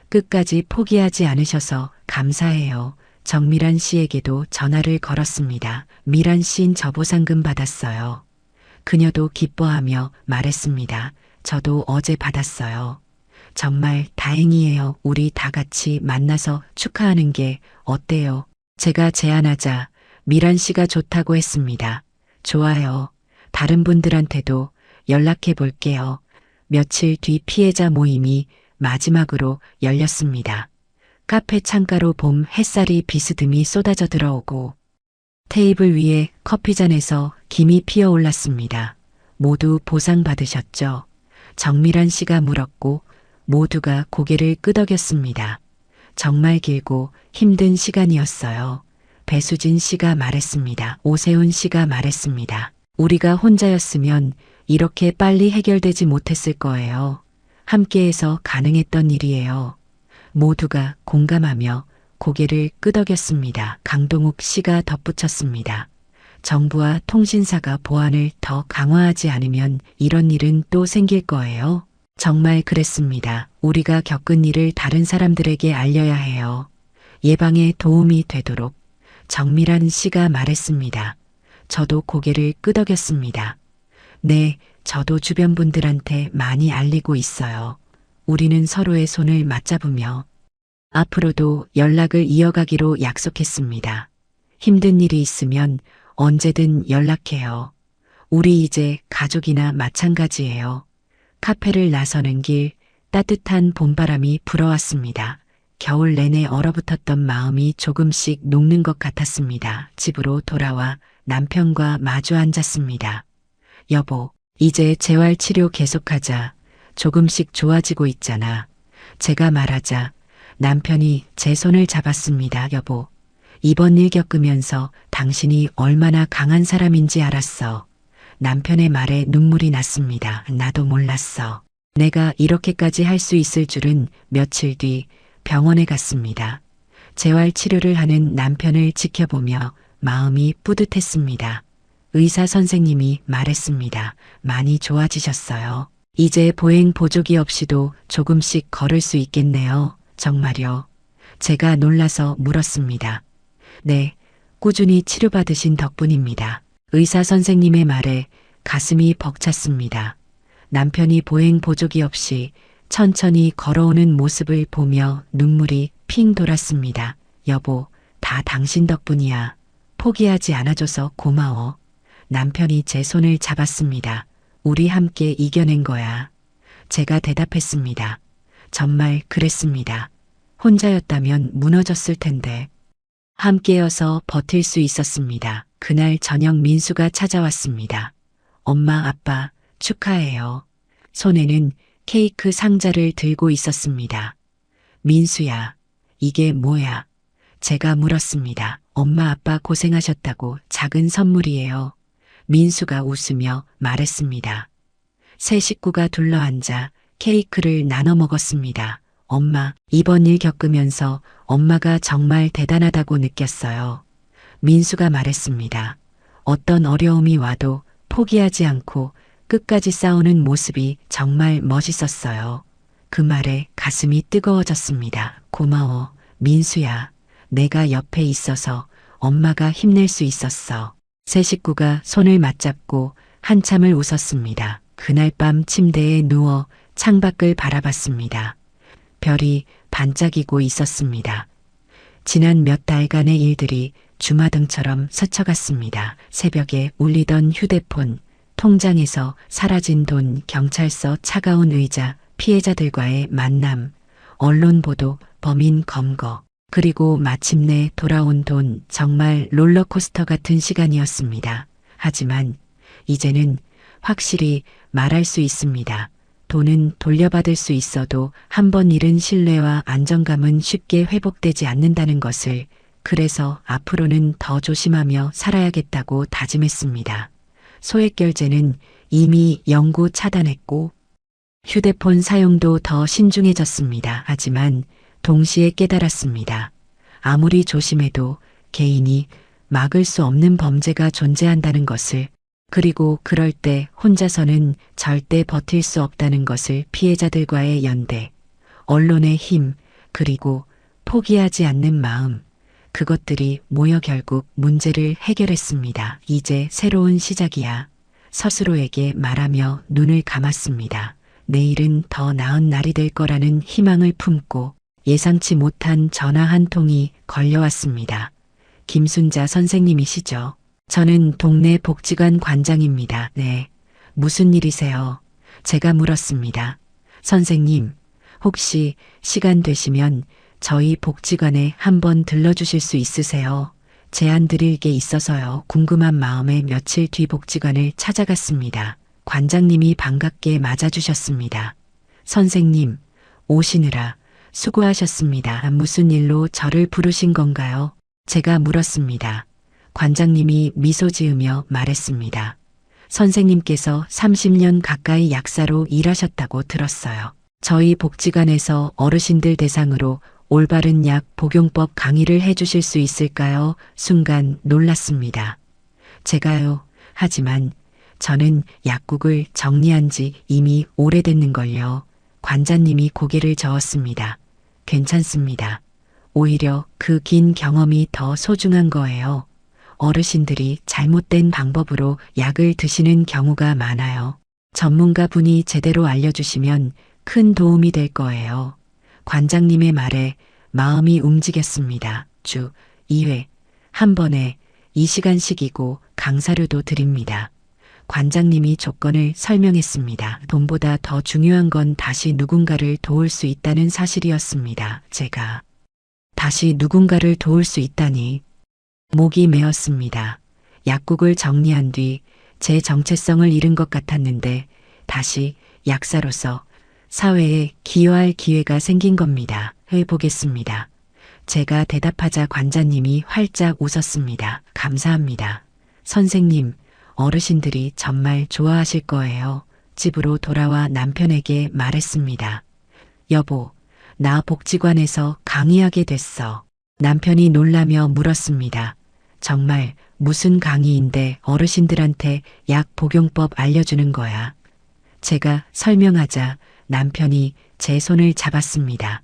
끝까지 포기하지 않으셔서 감사해요. 정미란 씨에게도 전화를 걸었습니다. 미란 씨는 저 보상금 받았어요. 그녀도 기뻐하며 말했습니다. 저도 어제 받았어요. 정말 다행이에요. 우리 다 같이 만나서 축하하는 게 어때요? 제가 제안하자 미란 씨가 좋다고 했습니다. 좋아요. 다른 분들한테도 연락해 볼게요. 며칠 뒤 피해자 모임이 마지막으로 열렸습니다. 카페 창가로 봄 햇살이 비스듬히 쏟아져 들어오고 테이블 위에 커피잔에서 김이 피어올랐습니다. 모두 보상받으셨죠? 정미란 씨가 물었고 모두가 고개를 끄덕였습니다. 정말 길고 힘든 시간이었어요. 배수진 씨가 말했습니다. 오세훈 씨가 말했습니다. 우리가 혼자였으면 이렇게 빨리 해결되지 못했을 거예요. 함께해서 가능했던 일이에요. 모두가 공감하며 고개를 끄덕였습니다. 강동욱 씨가 덧붙였습니다. 정부와 통신사가 보안을 더 강화하지 않으면 이런 일은 또 생길 거예요. 정말 그랬습니다. 우리가 겪은 일을 다른 사람들에게 알려야 해요. 예방에 도움이 되도록. 정미란 씨가 말했습니다. 저도 고개를 끄덕였습니다. 네, 저도 주변 분들한테 많이 알리고 있어요. 우리는 서로의 손을 맞잡으며 앞으로도 연락을 이어가기로 약속했습니다. 힘든 일이 있으면 언제든 연락해요. 우리 이제 가족이나 마찬가지예요. 카페를 나서는 길 따뜻한 봄바람이 불어왔습니다. 겨울 내내 얼어붙었던 마음이 조금씩 녹는 것 같았습니다. 집으로 돌아와 남편과 마주 앉았습니다. 여보, 이제 재활치료 계속하자. 조금씩 좋아지고 있잖아. 제가 말하자 남편이 제 손을 잡았습니다. 여보, 이번 일 겪으면서 당신이 얼마나 강한 사람인지 알았어. 남편의 말에 눈물이 났습니다. 나도 몰랐어. 내가 이렇게까지 할 수 있을 줄은. 며칠 뒤 병원에 갔습니다. 재활치료를 하는 남편을 지켜보며 마음이 뿌듯했습니다. 의사 선생님이 말했습니다. 많이 좋아지셨어요. 이제 보행 보조기 없이도 조금씩 걸을 수 있겠네요. 정말요? 제가 놀라서 물었습니다. 네, 꾸준히 치료받으신 덕분입니다. 의사 선생님의 말에 가슴이 벅찼습니다. 남편이 보행 보조기 없이 천천히 걸어오는 모습을 보며 눈물이 핑 돌았습니다. 여보, 다 당신 덕분이야. 포기하지 않아줘서 고마워. 남편이 제 손을 잡았습니다. 우리 함께 이겨낸 거야. 제가 대답했습니다. 정말 그랬습니다. 혼자였다면 무너졌을 텐데. 함께여서 버틸 수 있었습니다. 그날 저녁 민수가 찾아왔습니다. 엄마, 아빠, 축하해요. 손에는 케이크 상자를 들고 있었습니다. 민수야, 이게 뭐야? 제가 물었습니다. 엄마, 아빠 고생하셨다고 작은 선물이에요. 민수가 웃으며 말했습니다. 세 식구가 둘러앉아 케이크를 나눠 먹었습니다. 엄마, 이번 일 겪으면서 엄마가 정말 대단하다고 느꼈어요. 민수가 말했습니다. 어떤 어려움이 와도 포기하지 않고 끝까지 싸우는 모습이 정말 멋있었어요. 그 말에 가슴이 뜨거워졌습니다. 고마워, 민수야. 내가 옆에 있어서 엄마가 힘낼 수 있었어. 세 식구가 손을 맞잡고 한참을 웃었습니다. 그날 밤 침대에 누워 창밖을 바라봤습니다. 별이 반짝이고 있었습니다. 지난 몇 달간의 일들이 주마등처럼 스쳐갔습니다. 새벽에 울리던 휴대폰, 통장에서 사라진 돈, 경찰서 차가운 의자, 피해자들과의 만남, 언론 보도, 범인 검거, 그리고 마침내 돌아온 돈, 정말 롤러코스터 같은 시간이었습니다. 하지만 이제는 확실히 말할 수 있습니다. 돈은 돌려받을 수 있어도 한 번 잃은 신뢰와 안정감은 쉽게 회복되지 않는다는 것을, 그래서 앞으로는 더 조심하며 살아야겠다고 다짐했습니다. 소액결제는 이미 영구 차단했고 휴대폰 사용도 더 신중해졌습니다. 하지만 동시에 깨달았습니다. 아무리 조심해도 개인이 막을 수 없는 범죄가 존재한다는 것을, 그리고 그럴 때 혼자서는 절대 버틸 수 없다는 것을. 피해자들과의 연대, 언론의 힘, 그리고 포기하지 않는 마음, 그것들이 모여 결국 문제를 해결했습니다. 이제 새로운 시작이야. 스스로에게 말하며 눈을 감았습니다. 내일은 더 나은 날이 될 거라는 희망을 품고 예상치 못한 전화 한 통이 걸려왔습니다. 김순자 선생님이시죠? 저는 동네 복지관 관장입니다. 네. 무슨 일이세요? 제가 물었습니다. 선생님, 혹시 시간 되시면 저희 복지관에 한번 들러주실 수 있으세요? 제안 드릴 게 있어서요. 궁금한 마음에 며칠 뒤 복지관을 찾아갔습니다. 관장님이 반갑게 맞아주셨습니다. 선생님, 오시느라 수고하셨습니다. 무슨 일로 저를 부르신 건가요? 제가 물었습니다. 관장님이 미소 지으며 말했습니다. 선생님께서 30년 가까이 약사로 일하셨다고 들었어요. 저희 복지관에서 어르신들 대상으로 올바른 약 복용법 강의를 해주실 수 있을까요? 순간 놀랐습니다. 제가요. 하지만 저는 약국을 정리한 지 이미 오래됐는걸요. 관장님이 고개를 저었습니다. 괜찮습니다. 오히려 그 긴 경험이 더 소중한 거예요. 어르신들이 잘못된 방법으로 약을 드시는 경우가 많아요. 전문가 분이 제대로 알려주시면 큰 도움이 될 거예요. 관장님의 말에 마음이 움직였습니다. 주 2회, 한 번에 2시간씩이고 강사료도 드립니다. 관장님이 조건을 설명했습니다. 돈보다 더 중요한 건 다시 누군가를 도울 수 있다는 사실이었습니다. 제가 다시 누군가를 도울 수 있다니. 목이 메었습니다. 약국을 정리한 뒤 제 정체성을 잃은 것 같았는데 다시 약사로서 사회에 기여할 기회가 생긴 겁니다. 해보겠습니다. 제가 대답하자 관자님이 활짝 웃었습니다. 감사합니다. 선생님, 어르신들이 정말 좋아하실 거예요. 집으로 돌아와 남편에게 말했습니다. 여보, 나 복지관에서 강의하게 됐어. 남편이 놀라며 물었습니다. 정말 무슨 강의인데 어르신들한테 약 복용법 알려주는 거야. 제가 설명하자 남편이 제 손을 잡았습니다.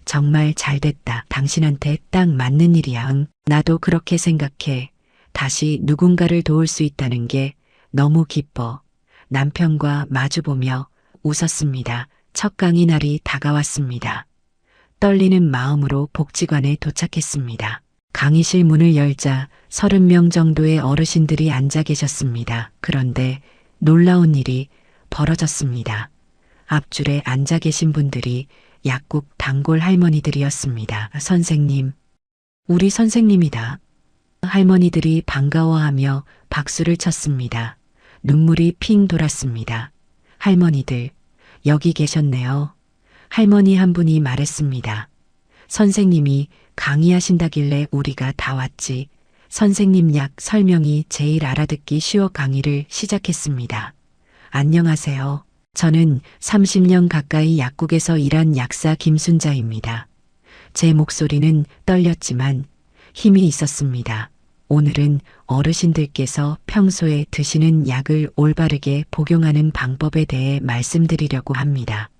정말 잘 됐다. 당신한테 딱 맞는 일이야. 응, 나도 그렇게 생각해. 다시 누군가를 도울 수 있다는 게 너무 기뻐. 남편과 마주보며 웃었습니다. 첫 강의 날이 다가왔습니다. 떨리는 마음으로 복지관에 도착했습니다. 강의실 문을 열자 30명 정도의 어르신들이 앉아 계셨습니다. 그런데 놀라운 일이 벌어졌습니다. 앞줄에 앉아 계신 분들이 약국 단골 할머니들이었습니다. 선생님, 우리 선생님이다. 할머니들이 반가워하며 박수를 쳤습니다. 눈물이 핑 돌았습니다. 할머니들, 여기 계셨네요. 할머니 한 분이 말했습니다. 선생님이 강의하신다길래 우리가 다 왔지. 선생님 약 설명이 제일 알아듣기 쉬워 강의를 시작했습니다. 안녕하세요. 저는 30년 가까이 약국에서 일한 약사 김순자입니다. 제 목소리는 떨렸지만 힘이 있었습니다. 오늘은 어르신들께서 평소에 드시는 약을 올바르게 복용하는 방법에 대해 말씀드리려고 합니다.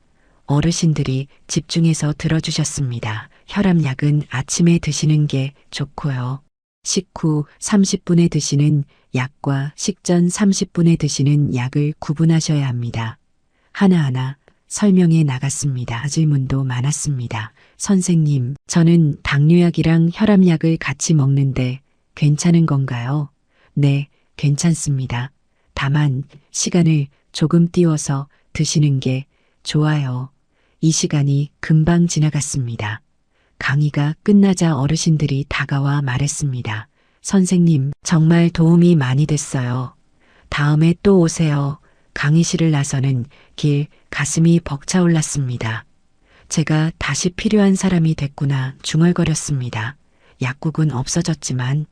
어르신들이 집중해서 들어주셨습니다. 혈압약은 아침에 드시는 게 좋고요. 식후 30분에 드시는 약과 식전 30분에 드시는 약을 구분하셔야 합니다. 하나하나 설명해 나갔습니다. 질문도 많았습니다. 선생님, 저는 당뇨약이랑 혈압약을 같이 먹는데 괜찮은 건가요? 네, 괜찮습니다. 다만 시간을 조금 띄워서 드시는 게 좋아요. 이 시간이 금방 지나갔습니다. 강의가 끝나자 어르신들이 다가와 말했습니다. 선생님, 정말 도움이 많이 됐어요. 다음에 또 오세요. 강의실을 나서는 길 가슴이 벅차올랐습니다. 제가 다시 필요한 사람이 됐구나 중얼거렸습니다. 약국은 없어졌지만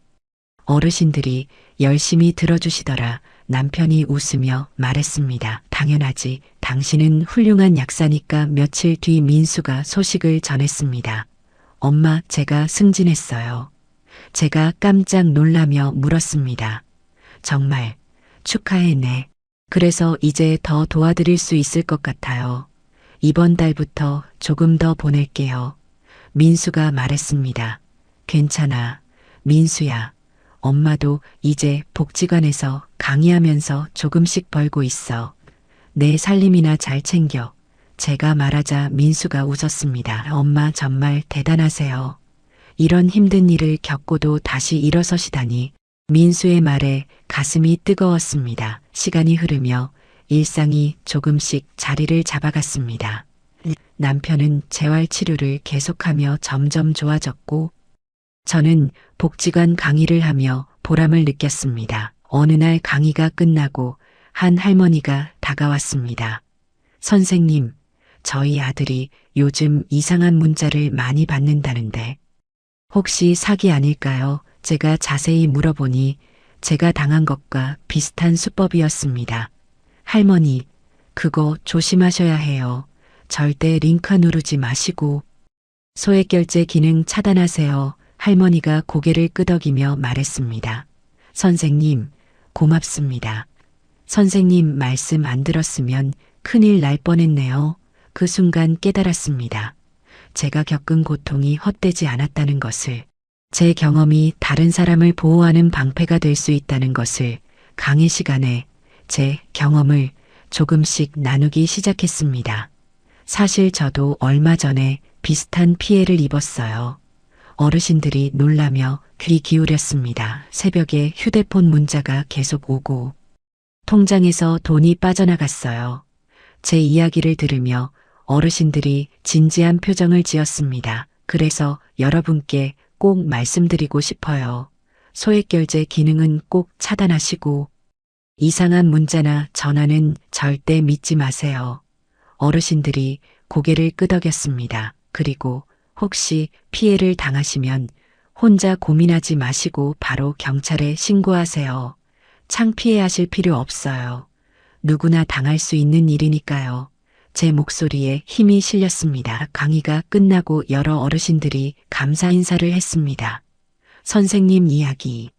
어르신들이 열심히 들어주시더라. 남편이 웃으며 말했습니다. 당연하지. 당신은 훌륭한 약사니까. 며칠 뒤 민수가 소식을 전했습니다. 엄마, 제가 승진했어요. 제가 깜짝 놀라며 물었습니다. 정말 축하해네. 그래서 이제 더 도와드릴 수 있을 것 같아요. 이번 달부터 조금 더 보낼게요. 민수가 말했습니다. 괜찮아. 민수야. 엄마도 이제 복지관에서 강의하면서 조금씩 벌고 있어. 내 살림이나 잘 챙겨. 제가 말하자 민수가 웃었습니다. 엄마 정말 대단하세요. 이런 힘든 일을 겪고도 다시 일어서시다니. 민수의 말에 가슴이 뜨거웠습니다. 시간이 흐르며 일상이 조금씩 자리를 잡아갔습니다. 남편은 재활치료를 계속하며 점점 좋아졌고 저는 복지관 강의를 하며 보람을 느꼈습니다. 어느 날 강의가 끝나고 한 할머니가 다가왔습니다. 선생님, 저희 아들이 요즘 이상한 문자를 많이 받는다는데 혹시 사기 아닐까요? 제가 자세히 물어보니 제가 당한 것과 비슷한 수법이었습니다. 할머니, 그거 조심하셔야 해요. 절대 링크 누르지 마시고 소액결제 기능 차단하세요. 할머니가 고개를 끄덕이며 말했습니다. 선생님, 고맙습니다. 선생님 말씀 안 들었으면 큰일 날 뻔했네요. 그 순간 깨달았습니다. 제가 겪은 고통이 헛되지 않았다는 것을, 제 경험이 다른 사람을 보호하는 방패가 될 수 있다는 것을. 강의 시간에 제 경험을 조금씩 나누기 시작했습니다. 사실 저도 얼마 전에 비슷한 피해를 입었어요. 어르신들이 놀라며 귀 기울였습니다. 새벽에 휴대폰 문자가 계속 오고 통장에서 돈이 빠져나갔어요. 제 이야기를 들으며 어르신들이 진지한 표정을 지었습니다. 그래서 여러분께 꼭 말씀드리고 싶어요. 소액결제 기능은 꼭 차단하시고 이상한 문자나 전화는 절대 믿지 마세요. 어르신들이 고개를 끄덕였습니다. 그리고 혹시 피해를 당하시면 혼자 고민하지 마시고 바로 경찰에 신고하세요. 창피해하실 필요 없어요. 누구나 당할 수 있는 일이니까요. 제 목소리에 힘이 실렸습니다. 강의가 끝나고 여러 어르신들이 감사 인사를 했습니다. 선생님 이야기.